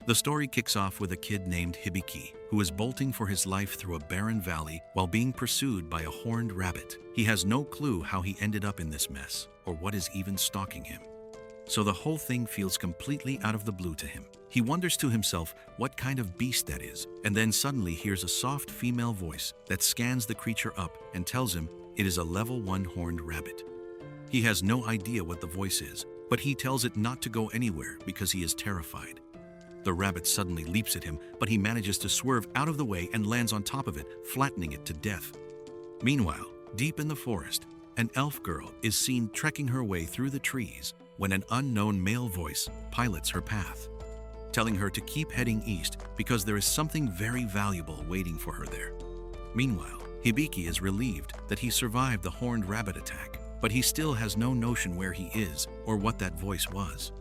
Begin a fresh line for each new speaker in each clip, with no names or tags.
The story kicks off with a kid named Hibiki, who is bolting for his life through a barren valley while being pursued by a horned rabbit. He has no clue how he ended up in this mess, or what is even stalking him. So the whole thing feels completely out of the blue to him. He wonders to himself what kind of beast that is, and then suddenly hears a soft female voice that scans the creature up and tells him it is a level 1 horned rabbit. He has no idea what the voice is, but he tells it not to go anywhere because he is terrified. The rabbit suddenly leaps at him, but he manages to swerve out of the way and lands on top of it, flattening it to death. Meanwhile, deep in the forest, an elf girl is seen trekking her way through the trees when an unknown male voice pilots her path, telling her to keep heading east because there is something very valuable waiting for her there. Meanwhile, Hibiki is relieved that he survived the horned rabbit attack, but he still has no notion where he is or what that voice was.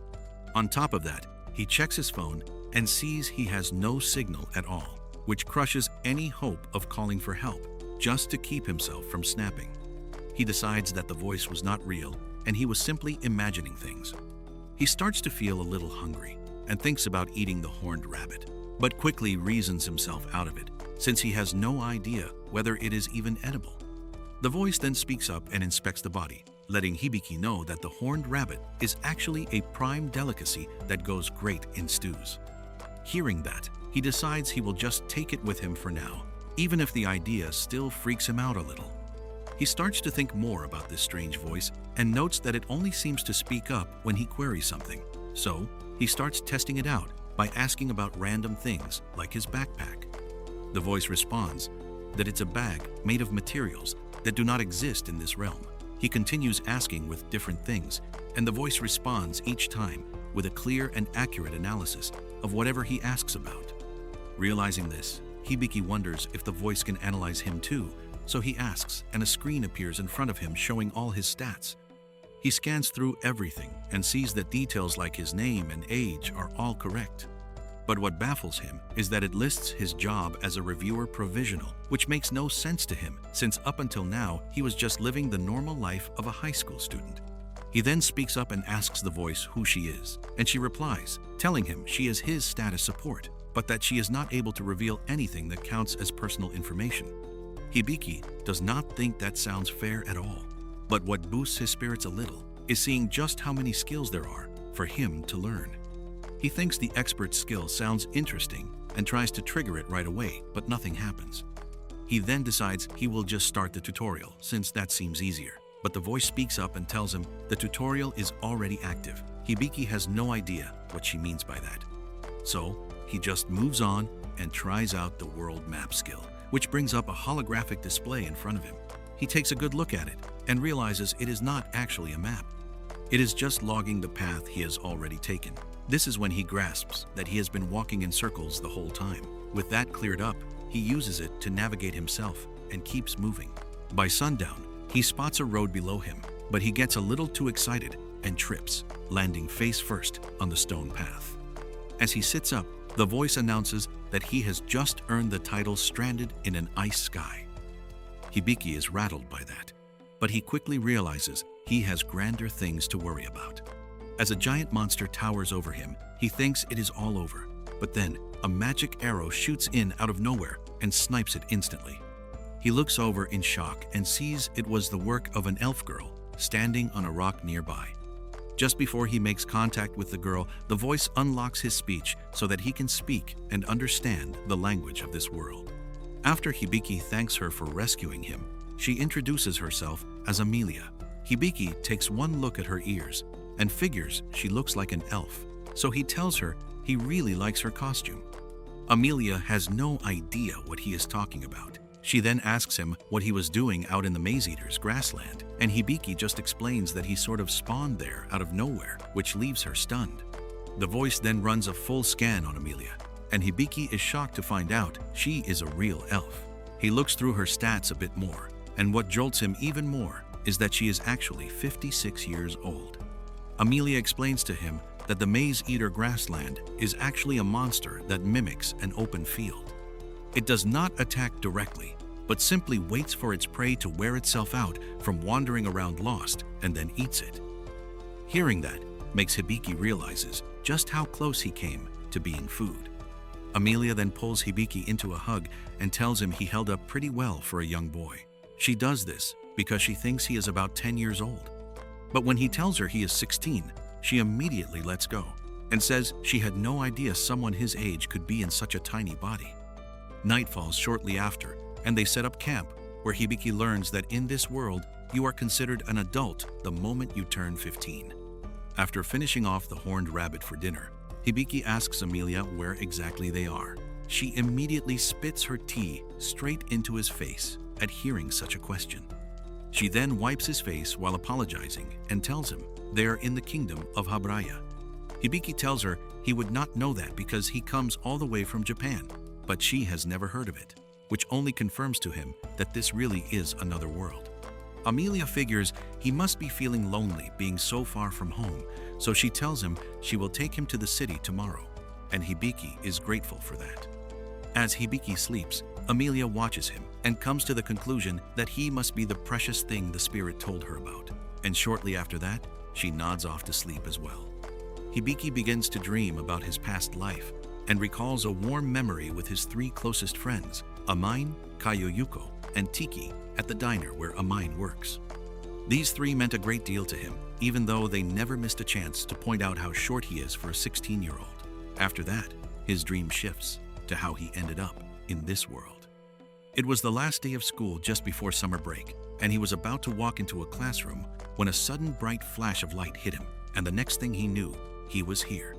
On top of that, he checks his phone and sees he has no signal at all, which crushes any hope of calling for help, just to keep himself from snapping. He decides that the voice was not real and he was simply imagining things. He starts to feel a little hungry and thinks about eating the horned rabbit, but quickly reasons himself out of it, since he has no idea whether it is even edible. The voice then speaks up and inspects the body, letting Hibiki know that the horned rabbit is actually a prime delicacy that goes great in stews. Hearing that, he decides he will just take it with him for now, even if the idea still freaks him out a little. He starts to think more about this strange voice and notes that it only seems to speak up when he queries something. So, he starts testing it out by asking about random things like his backpack. The voice responds that it's a bag made of materials that do not exist in this realm. He continues asking with different things, and the voice responds each time with a clear and accurate analysis of whatever he asks about. Realizing this, Hibiki wonders if the voice can analyze him too, so he asks, and a screen appears in front of him showing all his stats. He scans through everything and sees that details like his name and age are all correct. But what baffles him is that it lists his job as a reviewer provisional, which makes no sense to him since up until now he was just living the normal life of a high school student. He then speaks up and asks the voice who she is, and she replies, telling him she is his status support, but that she is not able to reveal anything that counts as personal information. Hibiki does not think that sounds fair at all, but what boosts his spirits a little is seeing just how many skills there are for him to learn. He thinks the expert skill sounds interesting and tries to trigger it right away, but nothing happens. He then decides he will just start the tutorial since that seems easier, but the voice speaks up and tells him the tutorial is already active. Hibiki has no idea what she means by that. So he just moves on and tries out the world map skill, which brings up a holographic display in front of him. He takes a good look at it and realizes it is not actually a map. It is just logging the path he has already taken. This is when he grasps that he has been walking in circles the whole time. With that cleared up, he uses it to navigate himself and keeps moving. By sundown, he spots a road below him, but he gets a little too excited and trips, landing face first on the stone path. As he sits up, the voice announces that he has just earned the title Stranded in an Ice Sky. Hibiki is rattled by that, but he quickly realizes he has grander things to worry about. As a giant monster towers over him, he thinks it is all over, but then a magic arrow shoots in out of nowhere and snipes it instantly. He looks over in shock and sees it was the work of an elf girl standing on a rock nearby. Just before he makes contact with the girl, the voice unlocks his speech so that he can speak and understand the language of this world. After Hibiki thanks her for rescuing him, she introduces herself as Emalia. Hibiki takes one look at her ears and figures she looks like an elf, so he tells her he really likes her costume. Emalia has no idea what he is talking about. She then asks him what he was doing out in the Maze Eater's grassland, and Hibiki just explains that he sort of spawned there out of nowhere, which leaves her stunned. The voice then runs a full scan on Emalia, and Hibiki is shocked to find out she is a real elf. He looks through her stats a bit more, and what jolts him even more is that she is actually 56 years old. Emalia explains to him that the Maze Eater grassland is actually a monster that mimics an open field. It does not attack directly, but simply waits for its prey to wear itself out from wandering around lost and then eats it. Hearing that makes Hibiki realizes just how close he came to being food. Emalia then pulls Hibiki into a hug and tells him he held up pretty well for a young boy. She does this because she thinks he is about 10 years old. But when he tells her he is 16, she immediately lets go and says she had no idea someone his age could be in such a tiny body. Night falls shortly after, and they set up camp, where Hibiki learns that in this world, you are considered an adult the moment you turn 15. After finishing off the horned rabbit for dinner, Hibiki asks Emalia where exactly they are. She immediately spits her tea straight into his face at hearing such a question. She then wipes his face while apologizing and tells him they are in the kingdom of Habraya. Hibiki tells her he would not know that because he comes all the way from Japan, but she has never heard of it, which only confirms to him that this really is another world. Emalia figures he must be feeling lonely being so far from home, so she tells him she will take him to the city tomorrow, and Hibiki is grateful for that. As Hibiki sleeps, Emalia watches him and comes to the conclusion that he must be the precious thing the spirit told her about, and shortly after that, she nods off to sleep as well. Hibiki begins to dream about his past life and recalls a warm memory with his 3 closest friends, Amine, Kayoyuko, and Tiki, at the diner where Amine works. These 3 meant a great deal to him, even though they never missed a chance to point out how short he is for a 16-year-old. After that, his dream shifts to how he ended up in this world. It was the last day of school just before summer break, and he was about to walk into a classroom when a sudden bright flash of light hit him, and the next thing he knew, he was here.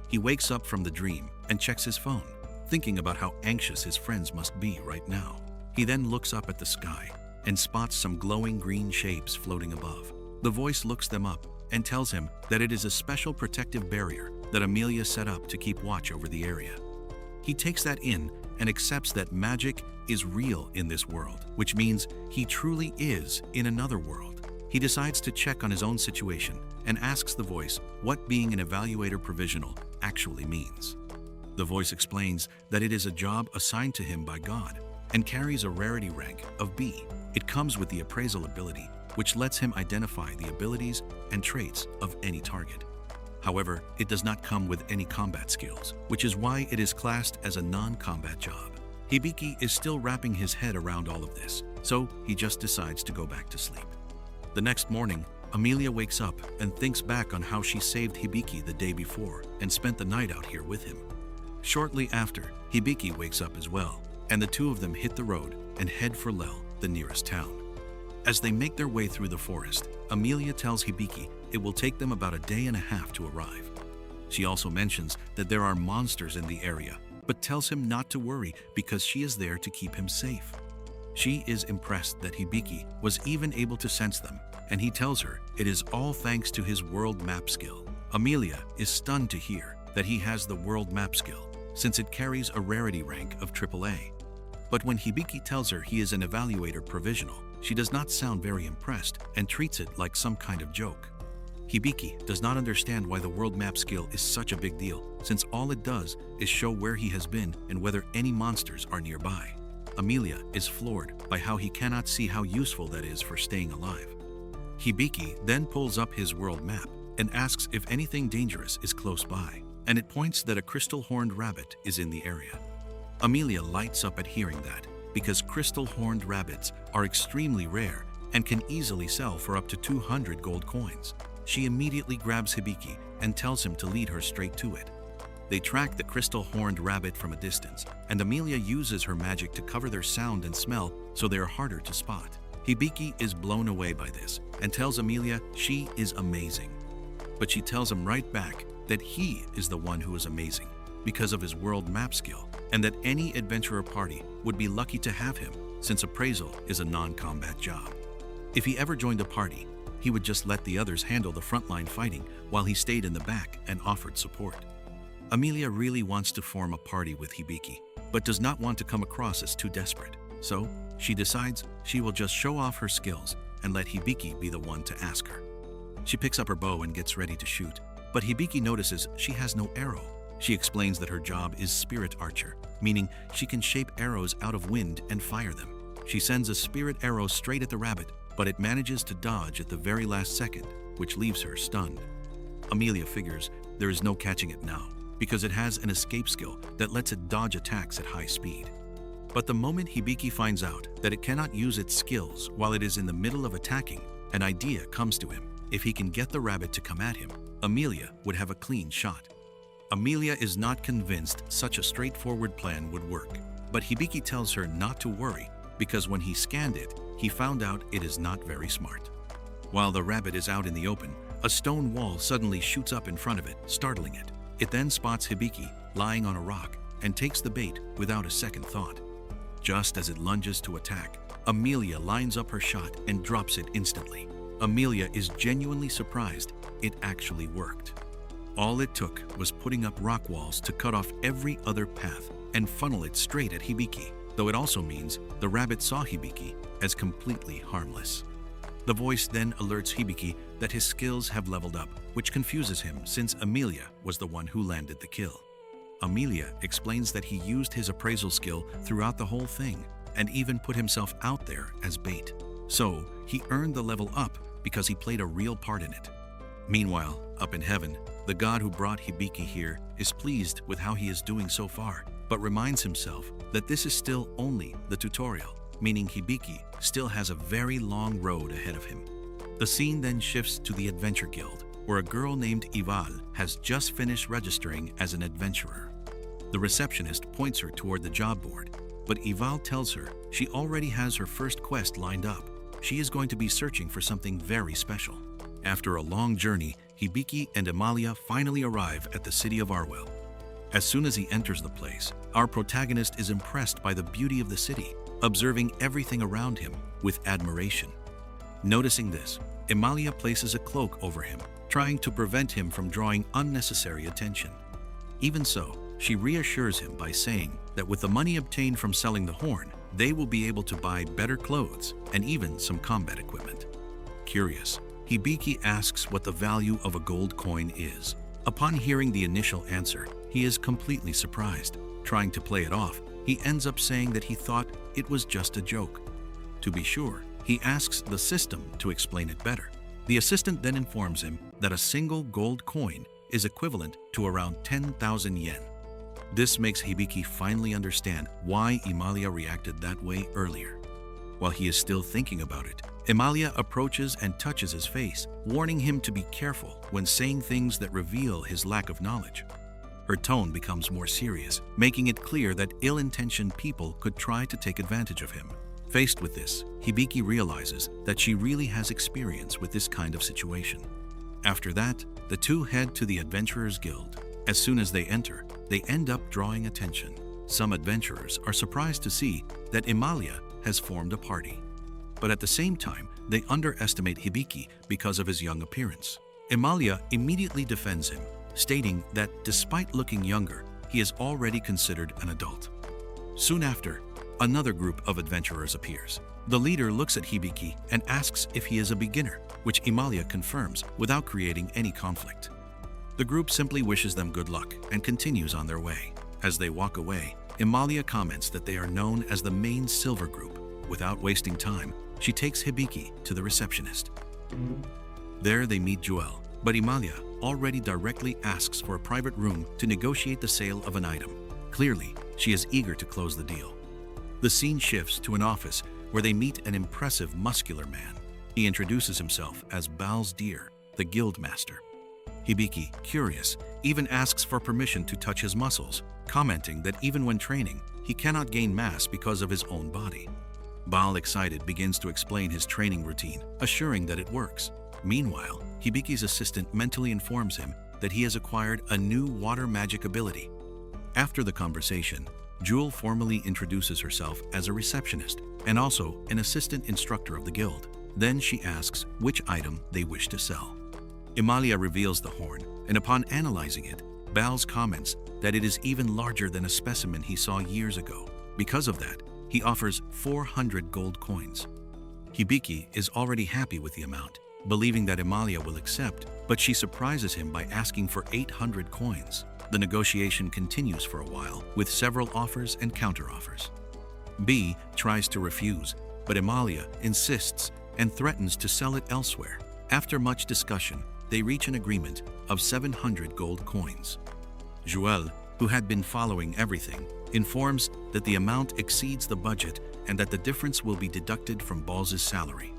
He wakes up from the dream and checks his phone, thinking about how anxious his friends must be right now. He then looks up at the sky and spots some glowing green shapes floating above. The voice looks them up and tells him that it is a special protective barrier that Emalia set up to keep watch over the area. He takes that in and accepts that magic is real in this world, which means he truly is in another world. He decides to check on his own situation and asks the voice what being an evaluator provisional actually means. The voice explains that it is a job assigned to him by God and carries a rarity rank of B. It comes with the appraisal ability, which lets him identify the abilities and traits of any target. However, it does not come with any combat skills, which is why it is classed as a non-combat job. Hibiki is still wrapping his head around all of this, so he just decides to go back to sleep. The next morning, Emalia wakes up and thinks back on how she saved Hibiki the day before and spent the night out here with him. Shortly after, Hibiki wakes up as well, and the 2 of them hit the road and head for Lel, the nearest town. As they make their way through the forest, Emalia tells Hibiki it will take them about a day and a half to arrive. She also mentions that there are monsters in the area, but tells him not to worry because she is there to keep him safe. She is impressed that Hibiki was even able to sense them, and he tells her it is all thanks to his world map skill. Emalia is stunned to hear that he has the world map skill, since it carries a rarity rank of AAA. But when Hibiki tells her he is an evaluator provisional, she does not sound very impressed and treats it like some kind of joke. Hibiki does not understand why the world map skill is such a big deal, since all it does is show where he has been and whether any monsters are nearby. Emalia is floored by how he cannot see how useful that is for staying alive. Hibiki then pulls up his world map and asks if anything dangerous is close by, and it points that a crystal horned rabbit is in the area. Emalia lights up at hearing that, because crystal horned rabbits are extremely rare and can easily sell for up to 200 gold coins. She immediately grabs Hibiki and tells him to lead her straight to it. They track the crystal horned rabbit from a distance, and Emalia uses her magic to cover their sound and smell so they are harder to spot. Hibiki is blown away by this and tells Emalia she is amazing. But she tells him right back that he is the one who is amazing because of his world map skill, and that any adventurer party would be lucky to have him since appraisal is a non-combat job. If he ever joined a party, he would just let the others handle the frontline fighting while he stayed in the back and offered support. Emalia really wants to form a party with Hibiki, but does not want to come across as too desperate. So she decides she will just show off her skills and let Hibiki be the one to ask her. She picks up her bow and gets ready to shoot, but Hibiki notices she has no arrow. She explains that her job is spirit archer, meaning she can shape arrows out of wind and fire them. She sends a spirit arrow straight at the rabbit, but it manages to dodge at the very last second, which leaves her stunned. Emalia figures there is no catching it now, because it has an escape skill that lets it dodge attacks at high speed. But the moment Hibiki finds out that it cannot use its skills while it is in the middle of attacking, an idea comes to him. If he can get the rabbit to come at him, Emalia would have a clean shot. Emalia is not convinced such a straightforward plan would work, but Hibiki tells her not to worry because when he scanned it, he found out it is not very smart. While the rabbit is out in the open, a stone wall suddenly shoots up in front of it, startling it. It then spots Hibiki lying on a rock and takes the bait without a second thought. Just as it lunges to attack, Emalia lines up her shot and drops it instantly. Emalia is genuinely surprised it actually worked. All it took was putting up rock walls to cut off every other path and funnel it straight at Hibiki, though it also means the rabbit saw Hibiki as completely harmless. The voice then alerts Hibiki that his skills have leveled up, which confuses him since Emalia was the one who landed the kill. Emalia explains that he used his appraisal skill throughout the whole thing and even put himself out there as bait. So he earned the level up because he played a real part in it. Meanwhile, up in heaven, the god who brought Hibiki here is pleased with how he is doing so far, but reminds himself that this is still only the tutorial, meaning Hibiki still has a very long road ahead of him. The scene then shifts to the Adventure Guild, where a girl named Ival has just finished registering as an adventurer. The receptionist points her toward the job board, but Ival tells her she already has her first quest lined up. She is going to be searching for something very special. After a long journey, Hibiki and Emalia finally arrive at the city of Arwell. As soon as he enters the place, our protagonist is impressed by the beauty of the city, observing everything around him with admiration. Noticing this, Emalia places a cloak over him, trying to prevent him from drawing unnecessary attention. Even so, she reassures him by saying that with the money obtained from selling the horn, they will be able to buy better clothes and even some combat equipment. Curious, Hibiki asks what the value of a gold coin is. Upon hearing the initial answer, he is completely surprised. Trying to play it off, he ends up saying that he thought it was just a joke. To be sure, he asks the system to explain it better. The assistant then informs him that a single gold coin is equivalent to around 10,000 yen. This makes Hibiki finally understand why Emalia reacted that way earlier. While he is still thinking about it, Emalia approaches and touches his face, warning him to be careful when saying things that reveal his lack of knowledge. Her tone becomes more serious, making it clear that ill-intentioned people could try to take advantage of him. Faced with this, Hibiki realizes that she really has experience with this kind of situation. After that, the two head to the Adventurers Guild. As soon as they enter, they end up drawing attention. Some adventurers are surprised to see that Emalia has formed a party. But at the same time, they underestimate Hibiki because of his young appearance. Emalia immediately defends him, stating that despite looking younger, he is already considered an adult. Soon after, another group of adventurers appears. The leader looks at Hibiki and asks if he is a beginner, which Emalia confirms without creating any conflict. The group simply wishes them good luck and continues on their way. As they walk away, Emalia comments that they are known as the main silver group. Without wasting time, she takes Hibiki to the receptionist. There they meet Joel, but Emalia already directly asks for a private room to negotiate the sale of an item. Clearly, she is eager to close the deal. The scene shifts to an office where they meet an impressive muscular man. He introduces himself as Balsdeer, the guild master. Hibiki, curious, even asks for permission to touch his muscles, commenting that even when training, he cannot gain mass because of his own body. Bal, excited, begins to explain his training routine, assuring that it works. Meanwhile, Hibiki's assistant mentally informs him that he has acquired a new water magic ability. After the conversation, Jewel formally introduces herself as a receptionist and also an assistant instructor of the guild. Then she asks which item they wish to sell. Emalia reveals the horn, and upon analyzing it, Bals comments that it is even larger than a specimen he saw years ago. Because of that, he offers 400 gold coins. Hibiki is already happy with the amount, believing that Emalia will accept, but she surprises him by asking for 800 coins. The negotiation continues for a while, with several offers and counteroffers. B tries to refuse, but Emalia insists and threatens to sell it elsewhere. After much discussion, they reach an agreement of 700 gold coins. Joel, who had been following everything, informs that the amount exceeds the budget and that the difference will be deducted from Balls' salary.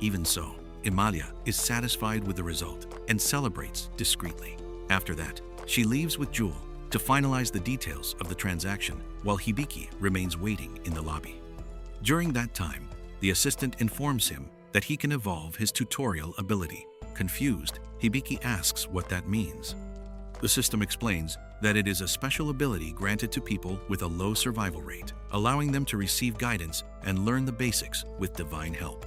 Even so, Emalia is satisfied with the result and celebrates discreetly. After that, she leaves with Jewel to finalize the details of the transaction while Hibiki remains waiting in the lobby. During that time, the assistant informs him that he can evolve his tutorial ability. Confused, Hibiki asks what that means. The system explains that it is a special ability granted to people with a low survival rate, allowing them to receive guidance and learn the basics with divine help.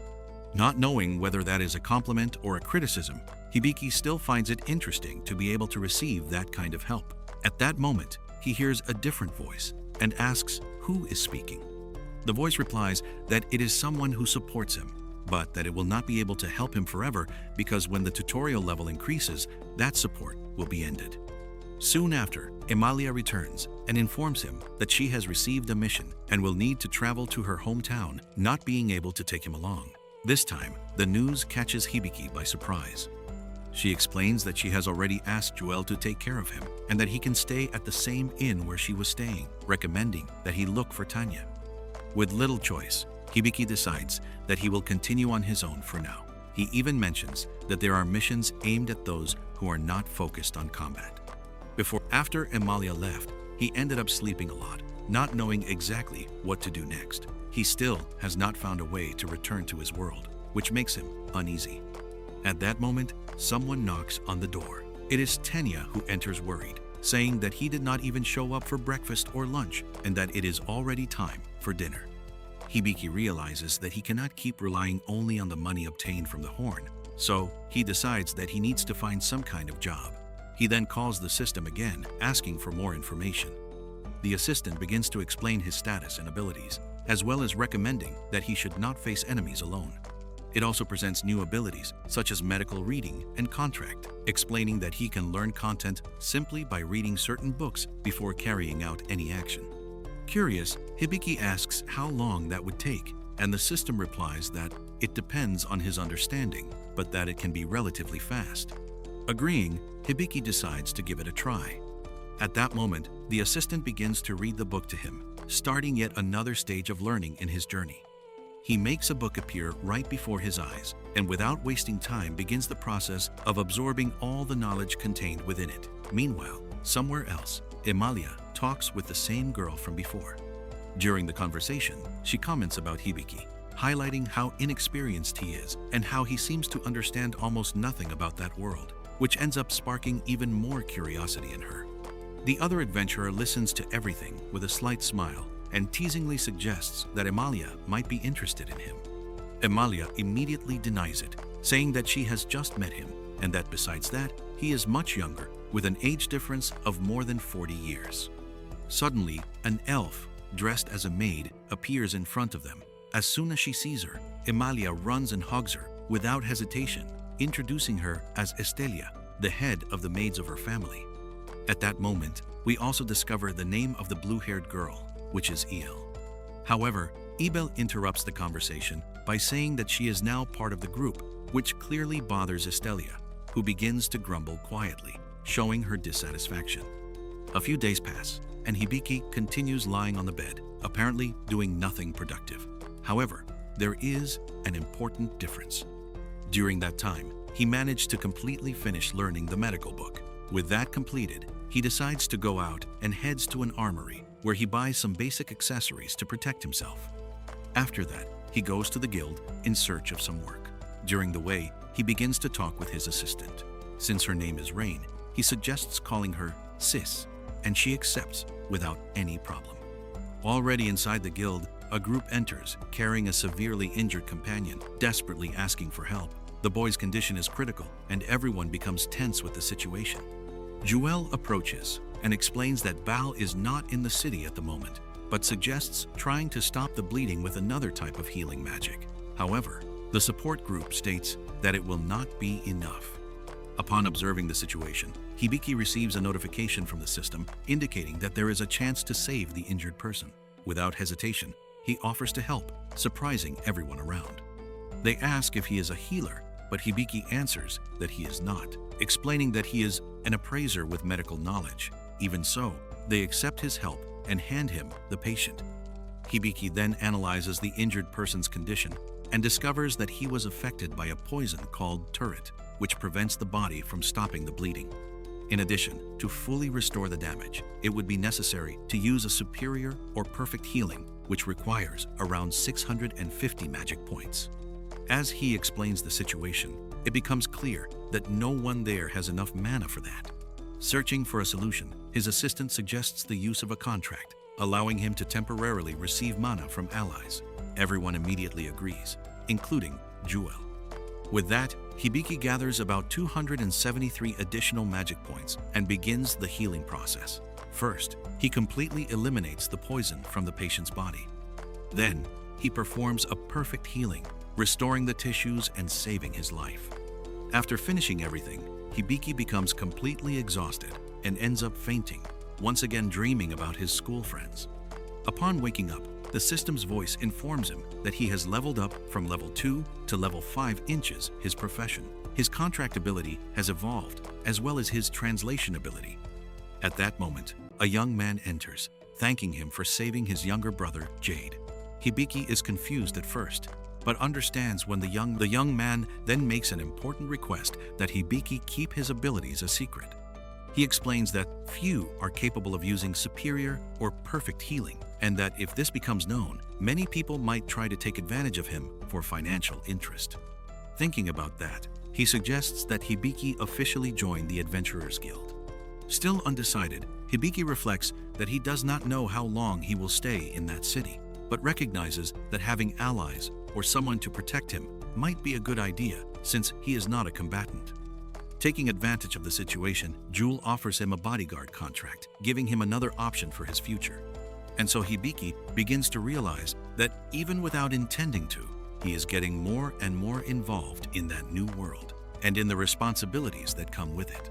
Not knowing whether that is a compliment or a criticism, Hibiki still finds it interesting to be able to receive that kind of help. At that moment, he hears a different voice and asks who is speaking. The voice replies that it is someone who supports him, but that it will not be able to help him forever because when the tutorial level increases, that support will be ended. Soon after, Emalia returns and informs him that she has received a mission and will need to travel to her hometown, not being able to take him along. This time, the news catches Hibiki by surprise. She explains that she has already asked Joel to take care of him and that he can stay at the same inn where she was staying, recommending that he look for Tanya. With little choice, Hibiki decides that he will continue on his own for now. He even mentions that there are missions aimed at those who are not focused on combat. After Emalia left, he ended up sleeping a lot, not knowing exactly what to do next. He still has not found a way to return to his world, which makes him uneasy. At that moment, someone knocks on the door. It is Tanya who enters worried, saying that he did not even show up for breakfast or lunch and that it is already time for dinner. Hibiki realizes that he cannot keep relying only on the money obtained from the horn, so he decides that he needs to find some kind of job. He then calls the system again, asking for more information. The assistant begins to explain his status and abilities, as well as recommending that he should not face enemies alone. It also presents new abilities, such as medical reading and contract, explaining that he can learn content simply by reading certain books before carrying out any action. Curious, Hibiki asks how long that would take, and the system replies that it depends on his understanding, but that it can be relatively fast. Agreeing, Hibiki decides to give it a try. At that moment, the assistant begins to read the book to him, starting yet another stage of learning in his journey. He makes a book appear right before his eyes, and without wasting time begins the process of absorbing all the knowledge contained within it. Meanwhile, somewhere else, Emalia talks with the same girl from before. During the conversation, she comments about Hibiki, highlighting how inexperienced he is and how he seems to understand almost nothing about that world, which ends up sparking even more curiosity in her. The other adventurer listens to everything with a slight smile and teasingly suggests that Emalia might be interested in him. Emalia immediately denies it, saying that she has just met him and that besides that, he is much younger, with an age difference of more than 40 years. Suddenly, an elf, dressed as a maid, appears in front of them. As soon as she sees her, Emalia runs and hugs her without hesitation, introducing her as Estelia, the head of the maids of her family. At that moment, we also discover the name of the blue-haired girl, which is Iel. However, Ibel interrupts the conversation by saying that she is now part of the group, which clearly bothers Estelia, who begins to grumble quietly, showing her dissatisfaction. A few days pass, and Hibiki continues lying on the bed, apparently doing nothing productive. However, there is an important difference. During that time, he managed to completely finish learning the medical book. With that completed, he decides to go out and heads to an armory where he buys some basic accessories to protect himself. After that, he goes to the guild in search of some work. During the way, he begins to talk with his assistant. Since her name is Rain, he suggests calling her Sis, and she accepts without any problem. Already inside the guild, a group enters, carrying a severely injured companion, desperately asking for help. The boy's condition is critical, and everyone becomes tense with the situation. Joel approaches and explains that Val is not in the city at the moment, but suggests trying to stop the bleeding with another type of healing magic. However, the support group states that it will not be enough. Upon observing the situation, Hibiki receives a notification from the system indicating that there is a chance to save the injured person. Without hesitation, he offers to help, surprising everyone around. They ask if he is a healer, but Hibiki answers that he is not, explaining that he is an appraiser with medical knowledge. Even so, they accept his help and hand him the patient. Hibiki then analyzes the injured person's condition and discovers that he was affected by a poison called turret, which prevents the body from stopping the bleeding. In addition, to fully restore the damage, it would be necessary to use a superior or perfect healing, which requires around 650 magic points. As he explains the situation, it becomes clear that no one there has enough mana for that. Searching for a solution, his assistant suggests the use of a contract, allowing him to temporarily receive mana from allies. Everyone immediately agrees, including Jewel. With that, Hibiki gathers about 273 additional magic points and begins the healing process. First, he completely eliminates the poison from the patient's body. Then, he performs a perfect healing, restoring the tissues and saving his life. After finishing everything, Hibiki becomes completely exhausted and ends up fainting, once again dreaming about his school friends. Upon waking up, the system's voice informs him that he has leveled up from level 2 to level 5 inches his profession. His contract ability has evolved, as well as his translation ability. At that moment, a young man enters, thanking him for saving his younger brother, Jade. Hibiki is confused at first, but understands when the young man then makes an important request that Hibiki keep his abilities a secret. He explains that few are capable of using superior or perfect healing, and that if this becomes known, many people might try to take advantage of him for financial interest. Thinking about that, he suggests that Hibiki officially join the Adventurers Guild. Still undecided, Hibiki reflects that he does not know how long he will stay in that city, but recognizes that having allies or someone to protect him might be a good idea since he is not a combatant. Taking advantage of the situation, Jewel offers him a bodyguard contract, giving him another option for his future. And so Hibiki begins to realize that even without intending to, he is getting more and more involved in that new world and in the responsibilities that come with it.